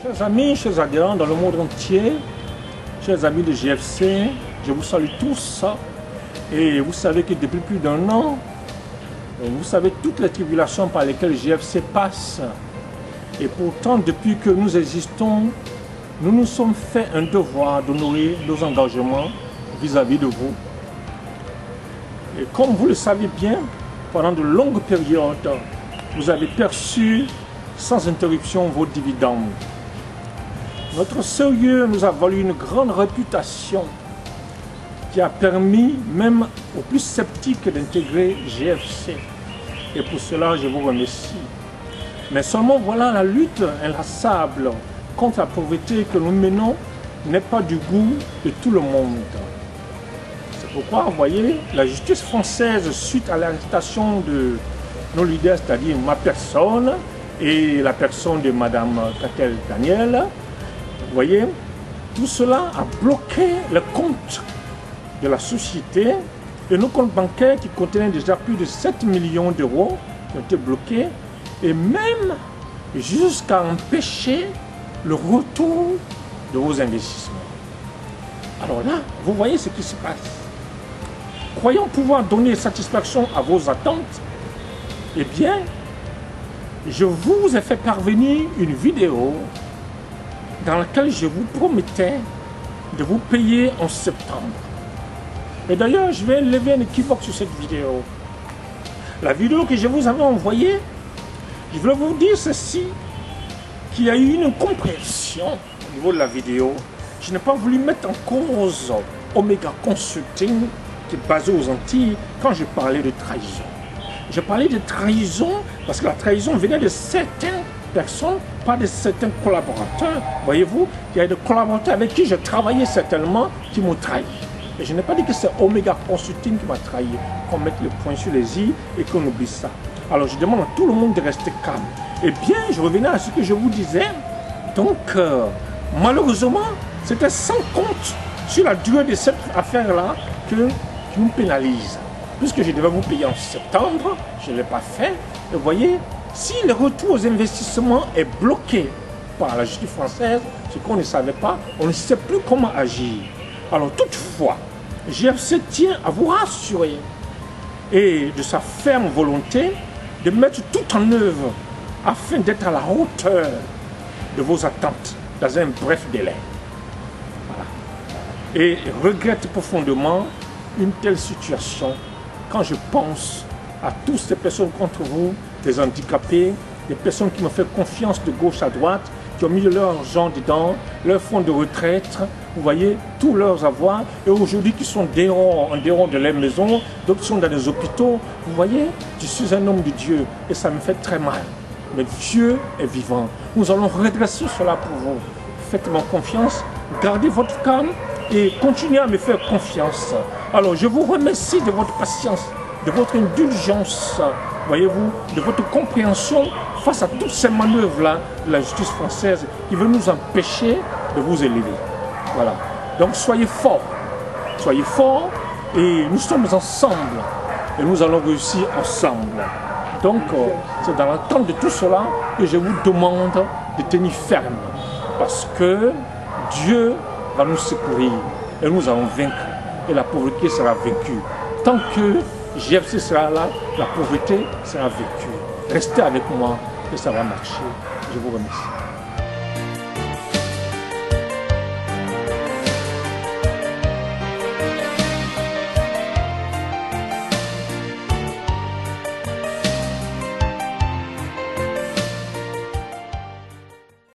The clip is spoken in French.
Chers amis, chers adhérents dans le monde entier, chers amis de GFC, je vous salue tous. Et vous savez que depuis plus d'un an, vous savez toutes les tribulations par lesquelles GFC passe. Et pourtant, depuis que nous existons, nous nous sommes fait un devoir d'honorer nos engagements vis-à-vis de vous. Et comme vous le savez bien, pendant de longues périodes, vous avez perçu sans interruption vos dividendes. Notre sérieux nous a valu une grande réputation qui a permis même aux plus sceptiques d'intégrer GFC. Et pour cela, je vous remercie. Mais seulement voilà, la lutte inlassable contre la pauvreté que nous menons n'est pas du goût de tout le monde. C'est pourquoi, vous voyez, la justice française, suite à l'arrestation de nos leaders, c'est-à-dire ma personne et la personne de Madame Catel Daniel, vous voyez, tout cela a bloqué le compte de la société et nos comptes bancaires qui contenaient déjà plus de 7 millions d'euros ont été bloqués et même jusqu'à empêcher le retour de vos investissements. Alors là, vous voyez ce qui se passe. Croyant pouvoir donner satisfaction à vos attentes, eh bien, je vous ai fait parvenir une vidéo dans laquelle je vous promettais de vous payer en septembre. Et d'ailleurs, je vais lever un équivoque sur cette vidéo. La vidéo que je vous avais envoyée, je voulais vous dire ceci, qu'il y a eu une compréhension au niveau de la vidéo. Je n'ai pas voulu mettre en cause Omega Consulting, qui est basé aux Antilles, quand je parlais de trahison. Je parlais de trahison parce que la trahison venait de certaines personnes, pas de certains collaborateurs. Voyez-vous, il y a des collaborateurs avec qui je travaillais certainement qui m'ont trahi. Et je n'ai pas dit que c'est Omega Consulting qui m'a trahi. Qu'on mette le point sur les i et qu'on oublie ça. Alors je demande à tout le monde de rester calme. Eh bien, je revenais à ce que je vous disais. Donc, malheureusement, c'était sans compte sur la durée de cette affaire-là qui nous pénalise. Puisque je devais vous payer en septembre, je ne l'ai pas fait. Et vous voyez, si le retour aux investissements est bloqué par la justice française, ce qu'on ne savait pas, on ne sait plus comment agir. Alors toutefois, GFC tient à vous rassurer et de sa ferme volonté de mettre tout en œuvre afin d'être à la hauteur de vos attentes dans un bref délai. Voilà. Et regrette profondément une telle situation quand je pense à toutes ces personnes contre vous, des handicapés, des personnes qui m'ont fait confiance de gauche à droite, qui ont mis leur argent dedans, leur fonds de retraite, vous voyez, tous leurs avoirs, et aujourd'hui qui sont en dehors de leur maison, d'autres sont dans les hôpitaux. Vous voyez, je suis un homme de Dieu et ça me fait très mal. Mais Dieu est vivant. Nous allons redresser cela pour vous. Faites-moi confiance, gardez votre calme et continuez à me faire confiance. Alors, je vous remercie de votre patience, de votre indulgence, voyez-vous, de votre compréhension face à toutes ces manœuvres-là de la justice française qui veut nous empêcher de vous élever. Voilà. Donc, soyez forts et nous sommes ensemble et nous allons réussir ensemble. Donc, c'est dans l'attente de tout cela que je vous demande de tenir ferme parce que Dieu va nous secourir et nous allons vaincre et la pauvreté sera vaincue. Tant que GFC sera là, la pauvreté sera vaincue. Restez avec moi et ça va marcher. Je vous remercie.